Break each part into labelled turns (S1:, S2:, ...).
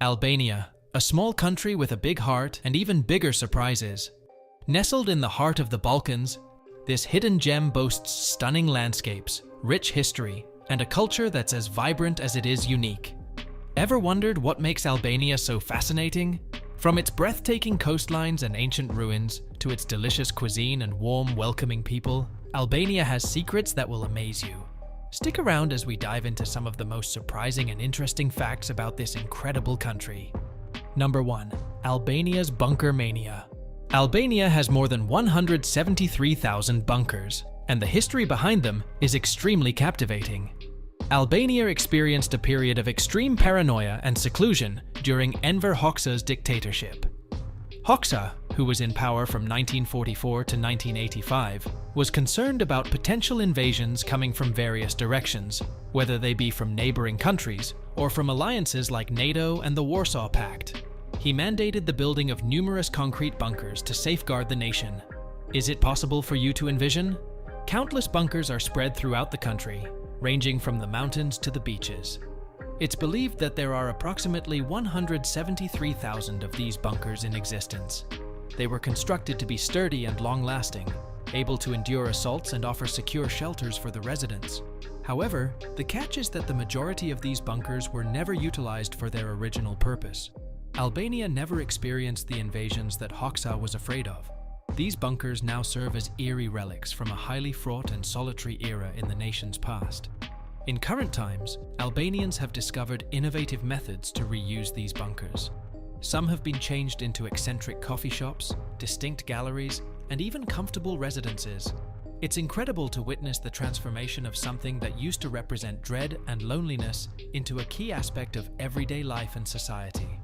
S1: Albania, a small country with a big heart and even bigger surprises. Nestled in the heart of the Balkans, this hidden gem boasts stunning landscapes, rich history, and a culture that's as vibrant as it is unique. Ever wondered what makes Albania so fascinating? From its breathtaking coastlines and ancient ruins, to its delicious cuisine and warm, welcoming people, Albania has secrets that will amaze you. Stick around as we dive into some of the most surprising and interesting facts about this incredible country. Number 1. Albania's bunker mania. Albania has more than 173,000 bunkers, and the history behind them is extremely captivating. Albania experienced a period of extreme paranoia and seclusion during Enver Hoxha's dictatorship. Hoxha, who was in power from 1944 to 1985, was concerned about potential invasions coming from various directions, whether they be from neighboring countries or from alliances like NATO and the Warsaw Pact. He mandated the building of numerous concrete bunkers to safeguard the nation. Is it possible for you to envision? Countless bunkers are spread throughout the country, ranging from the mountains to the beaches. It's believed that there are approximately 173,000 of these bunkers in existence. They were constructed to be sturdy and long-lasting, able to endure assaults and offer secure shelters for the residents. However, the catch is that the majority of these bunkers were never utilized for their original purpose. Albania never experienced the invasions that Hoxha was afraid of. These bunkers now serve as eerie relics from a highly fraught and solitary era in the nation's past. In current times, Albanians have discovered innovative methods to reuse these bunkers. Some have been changed into eccentric coffee shops, distinct galleries, and even comfortable residences. It's incredible to witness the transformation of something that used to represent dread and loneliness into a key aspect of everyday life and society.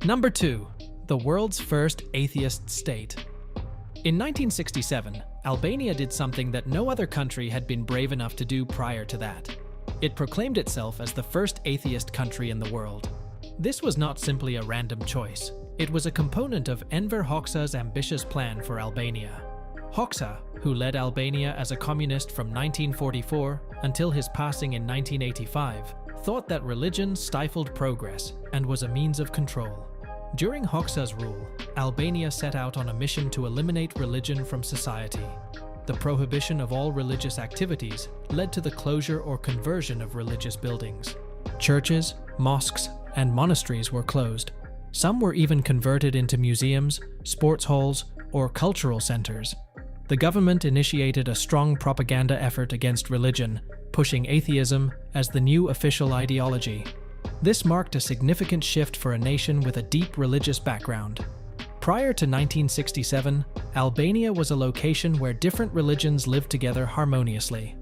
S1: Number 2. The world's first atheist state. In 1967, Albania did something that no other country had been brave enough to do prior to that. It proclaimed itself as the first atheist country in the world. This was not simply a random choice. It was a component of Enver Hoxha's ambitious plan for Albania. Hoxha, who led Albania as a communist from 1944 until his passing in 1985, thought that religion stifled progress and was a means of control. During Hoxha's rule, Albania set out on a mission to eliminate religion from society. The prohibition of all religious activities led to the closure or conversion of religious buildings. Churches, mosques, and monasteries were closed. Some were even converted into museums, sports halls, or cultural centers. The government initiated a strong propaganda effort against religion, pushing atheism as the new official ideology. This marked a significant shift for a nation with a deep religious background. Prior to 1967, Albania was a location where different religions lived together harmoniously.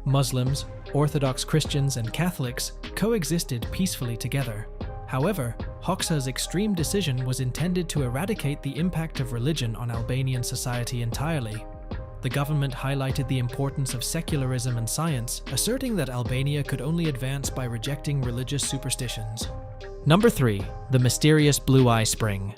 S1: Muslims, Orthodox Christians, and Catholics coexisted peacefully together. However, Hoxha's extreme decision was intended to eradicate the impact of religion on Albanian society entirely. The government highlighted the importance of secularism and science, asserting that Albania could only advance by rejecting religious superstitions. Number 3. The mysterious Blue Eye Spring.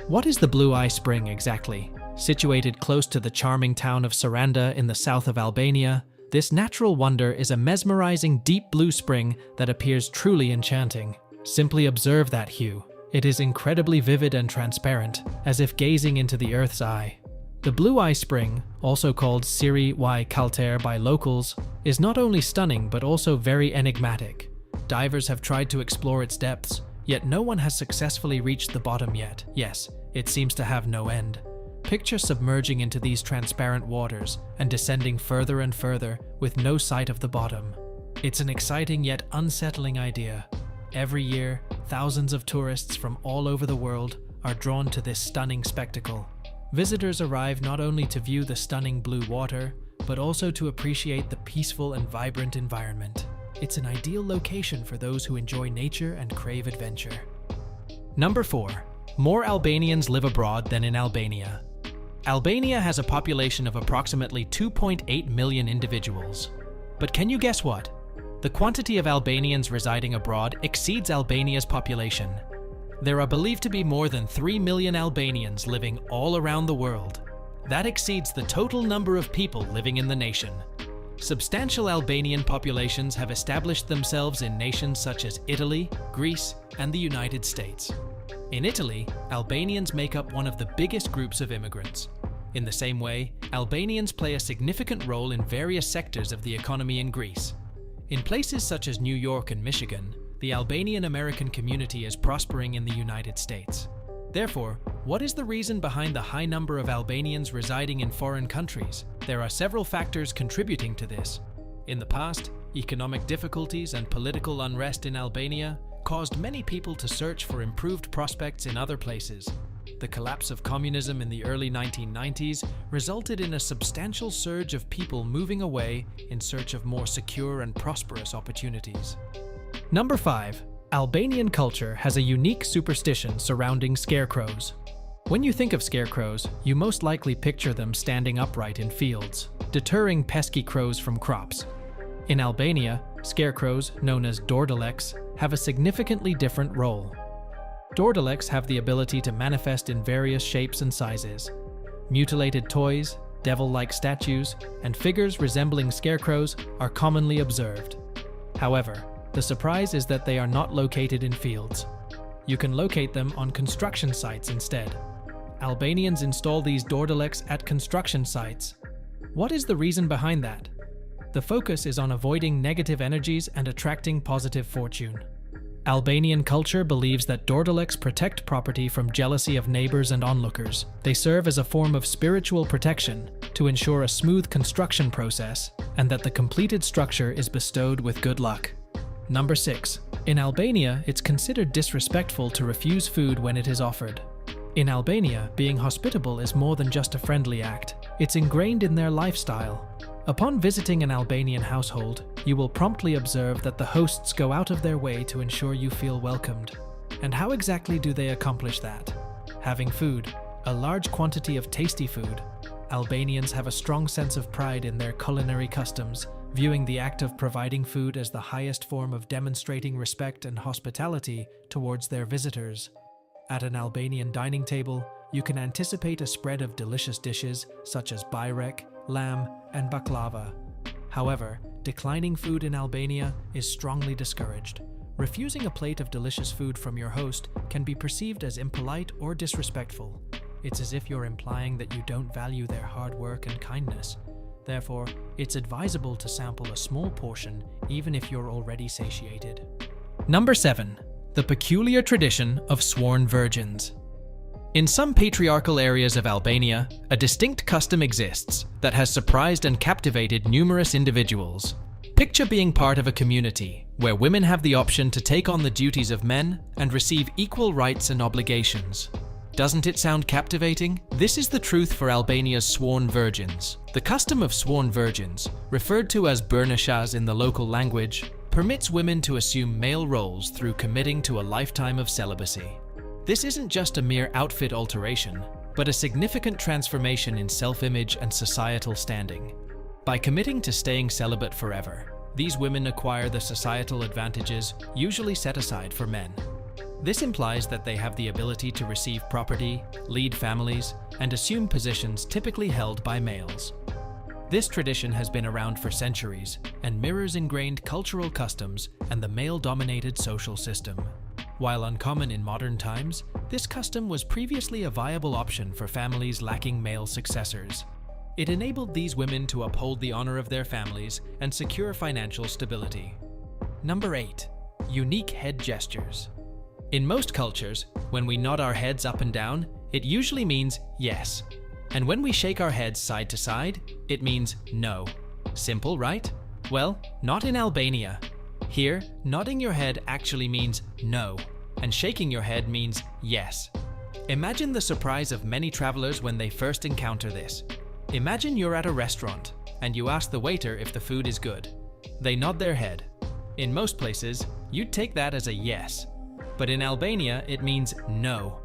S1: What is the Blue Eye Spring exactly? Situated close to the charming town of Saranda in the south of Albania, this natural wonder is a mesmerizing deep blue spring that appears truly enchanting. Simply observe that hue. It is incredibly vivid and transparent, as if gazing into the Earth's eye. The Blue Eye Spring, also called Siri y Kalter by locals, is not only stunning but also very enigmatic. Divers have tried to explore its depths, yet no one has successfully reached the bottom yet. Yes, it seems to have no end. Picture submerging into these transparent waters and descending further and further with no sight of the bottom. It's an exciting yet unsettling idea. Every year, thousands of tourists from all over the world are drawn to this stunning spectacle. Visitors arrive not only to view the stunning blue water, but also to appreciate the peaceful and vibrant environment. It's an ideal location for those who enjoy nature and crave adventure. Number 4. More Albanians live abroad than in Albania. Albania has a population of approximately 2.8 million individuals. But can you guess what? The quantity of Albanians residing abroad exceeds Albania's population. There are believed to be more than 3 million Albanians living all around the world. That exceeds the total number of people living in the nation. Substantial Albanian populations have established themselves in nations such as Italy, Greece, and the United States. In Italy, Albanians make up one of the biggest groups of immigrants. In the same way, Albanians play a significant role in various sectors of the economy in Greece. In places such as New York and Michigan, the Albanian American community is prospering in the United States. Therefore, what is the reason behind the high number of Albanians residing in foreign countries? There are several factors contributing to this. In the past, economic difficulties and political unrest in Albania caused many people to search for improved prospects in other places. The collapse of communism in the early 1990s resulted in a substantial surge of people moving away in search of more secure and prosperous opportunities. Number 5. Albanian culture has a unique superstition surrounding scarecrows. When you think of scarecrows, you most likely picture them standing upright in fields, deterring pesky crows from crops. In Albania, scarecrows, known as dordaleks, have a significantly different role. Dordaleks have the ability to manifest in various shapes and sizes. Mutilated toys, devil-like statues, and figures resembling scarecrows are commonly observed. However, the surprise is that they are not located in fields. You can locate them on construction sites instead. Albanians install these dordaleks at construction sites. What is the reason behind that? The focus is on avoiding negative energies and attracting positive fortune. Albanian culture believes that dordaleks protect property from jealousy of neighbors and onlookers. They serve as a form of spiritual protection to ensure a smooth construction process and that the completed structure is bestowed with good luck. Number 6. In Albania, it's considered disrespectful to refuse food when it is offered. In Albania, being hospitable is more than just a friendly act. It's ingrained in their lifestyle. Upon visiting an Albanian household, you will promptly observe that the hosts go out of their way to ensure you feel welcomed. And how exactly do they accomplish that? Having food, a large quantity of tasty food. Albanians have a strong sense of pride in their culinary customs, viewing the act of providing food as the highest form of demonstrating respect and hospitality towards their visitors. At an Albanian dining table, you can anticipate a spread of delicious dishes such as bajrek, lamb, and baklava. However, declining food in Albania is strongly discouraged. Refusing a plate of delicious food from your host can be perceived as impolite or disrespectful. It's as if you're implying that you don't value their hard work and kindness. Therefore, it's advisable to sample a small portion even if you're already satiated. Number 7. The peculiar tradition of sworn virgins. In some patriarchal areas of Albania, a distinct custom exists that has surprised and captivated numerous individuals. Picture being part of a community where women have the option to take on the duties of men and receive equal rights and obligations. Doesn't it sound captivating? This is the truth for Albania's sworn virgins. The custom of sworn virgins, referred to as burnashas in the local language, permits women to assume male roles through committing to a lifetime of celibacy. This isn't just a mere outfit alteration, but a significant transformation in self-image and societal standing. By committing to staying celibate forever, these women acquire the societal advantages usually set aside for men. This implies that they have the ability to receive property, lead families, and assume positions typically held by males. This tradition has been around for centuries and mirrors ingrained cultural customs and the male-dominated social system. While uncommon in modern times, this custom was previously a viable option for families lacking male successors. It enabled these women to uphold the honor of their families and secure financial stability. Number 8. Unique head gestures. In most cultures, when we nod our heads up and down, it usually means yes. And when we shake our heads side to side, it means no. Simple, right? Well, not in Albania. Here, nodding your head actually means no, and shaking your head means yes. Imagine the surprise of many travelers when they first encounter this. Imagine you're at a restaurant, and you ask the waiter if the food is good. They nod their head. In most places, you'd take that as a yes. But in Albania, it means no.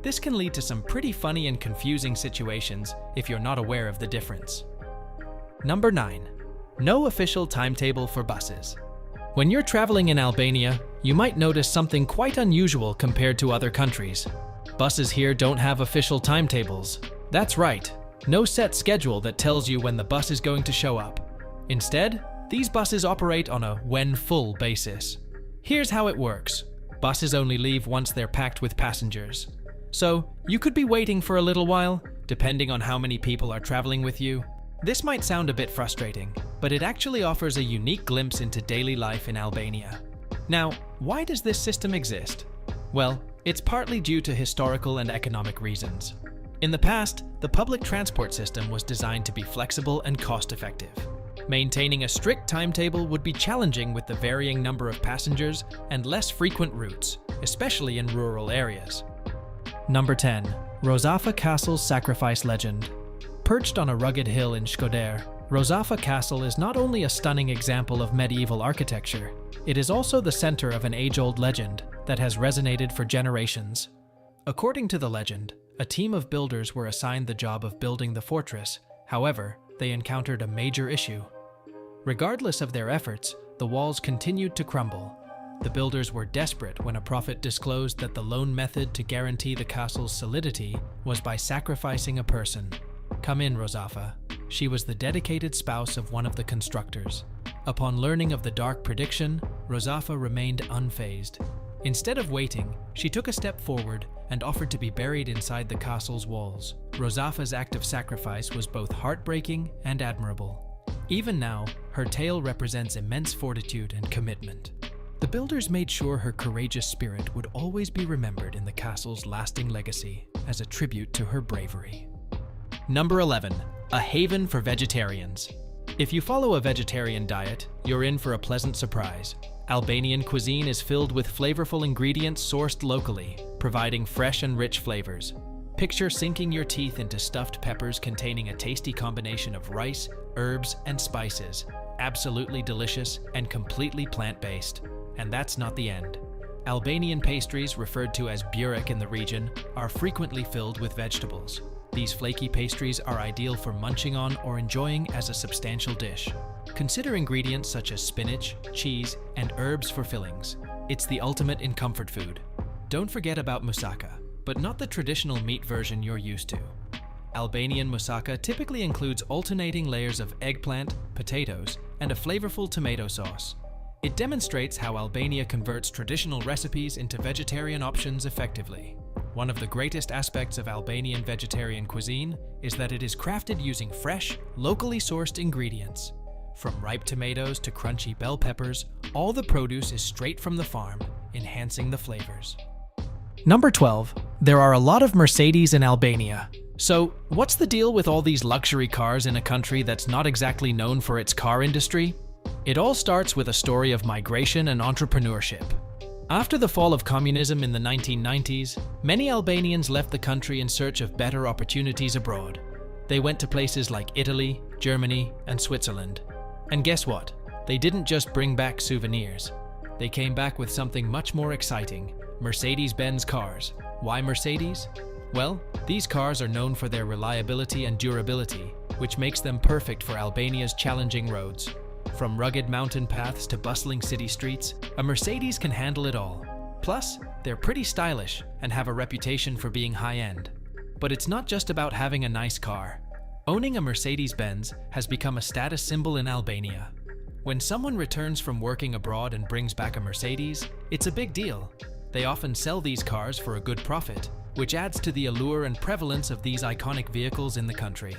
S1: This can lead to some pretty funny and confusing situations if you're not aware of the difference. Number 9. No official timetable for buses. When you're traveling in Albania, you might notice something quite unusual compared to other countries. Buses here don't have official timetables. That's right, no set schedule that tells you when the bus is going to show up. Instead, these buses operate on a when full basis. Here's how it works. Buses only leave once they're packed with passengers. So, you could be waiting for a little while, depending on how many people are traveling with you. This might sound a bit frustrating, but it actually offers a unique glimpse into daily life in Albania. Now, why does this system exist? Well, it's partly due to historical and economic reasons. In the past, the public transport system was designed to be flexible and cost-effective. Maintaining a strict timetable would be challenging with the varying number of passengers and less frequent routes, especially in rural areas. Number 10. Rozafa Castle's Sacrifice Legend. Perched on a rugged hill in Shkodër, Rozafa Castle is not only a stunning example of medieval architecture, it is also the center of an age-old legend that has resonated for generations. According to the legend, a team of builders were assigned the job of building the fortress. However, they encountered a major issue. Regardless of their efforts, the walls continued to crumble. The builders were desperate when a prophet disclosed that the lone method to guarantee the castle's solidity was by sacrificing a person. Come in, Rozafa. She was the dedicated spouse of one of the constructors. Upon learning of the dark prediction, Rozafa remained unfazed. Instead of waiting, she took a step forward and offered to be buried inside the castle's walls. Rozafa's act of sacrifice was both heartbreaking and admirable. Even now, her tale represents immense fortitude and commitment. The builders made sure her courageous spirit would always be remembered in the castle's lasting legacy as a tribute to her bravery. Number 11. A haven for vegetarians. If you follow a vegetarian diet, you're in for a pleasant surprise. Albanian cuisine is filled with flavorful ingredients sourced locally, providing fresh and rich flavors. Picture sinking your teeth into stuffed peppers containing a tasty combination of rice, herbs, and spices. Absolutely delicious and completely plant-based. And that's not the end. Albanian pastries, referred to as burek in the region, are frequently filled with vegetables. These flaky pastries are ideal for munching on or enjoying as a substantial dish. Consider ingredients such as spinach, cheese, and herbs for fillings. It's the ultimate in comfort food. Don't forget about moussaka, but not the traditional meat version you're used to. Albanian moussaka typically includes alternating layers of eggplant, potatoes, and a flavorful tomato sauce. It demonstrates how Albania converts traditional recipes into vegetarian options effectively. One of the greatest aspects of Albanian vegetarian cuisine is that it is crafted using fresh, locally sourced ingredients. From ripe tomatoes to crunchy bell peppers, all the produce is straight from the farm, enhancing the flavors. Number 12. There are a lot of Mercedes in Albania. So, what's the deal with all these luxury cars in a country that's not exactly known for its car industry? It all starts with a story of migration and entrepreneurship. After the fall of communism in the 1990s, many Albanians left the country in search of better opportunities abroad. They went to places like Italy, Germany, and Switzerland. And guess what? They didn't just bring back souvenirs. They came back with something much more exciting: Mercedes-Benz cars. Why Mercedes? Well, these cars are known for their reliability and durability, which makes them perfect for Albania's challenging roads. From rugged mountain paths to bustling city streets, a Mercedes can handle it all. Plus, they're pretty stylish and have a reputation for being high-end. But it's not just about having a nice car. Owning a Mercedes-Benz has become a status symbol in Albania. When someone returns from working abroad and brings back a Mercedes, it's a big deal. They often sell these cars for a good profit, which adds to the allure and prevalence of these iconic vehicles in the country.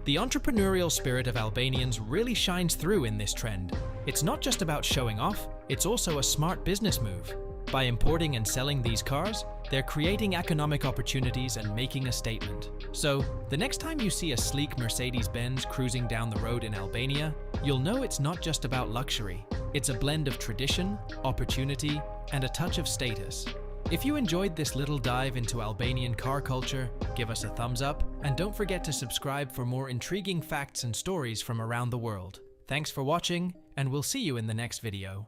S1: The entrepreneurial spirit of Albanians really shines through in this trend. It's not just about showing off, it's also a smart business move. By importing and selling these cars, they're creating economic opportunities and making a statement. So, the next time you see a sleek Mercedes-Benz cruising down the road in Albania, you'll know it's not just about luxury. It's a blend of tradition, opportunity, and a touch of status. If you enjoyed this little dive into Albanian car culture, give us a thumbs up, and don't forget to subscribe for more intriguing facts and stories from around the world. Thanks for watching, and we'll see you in the next video.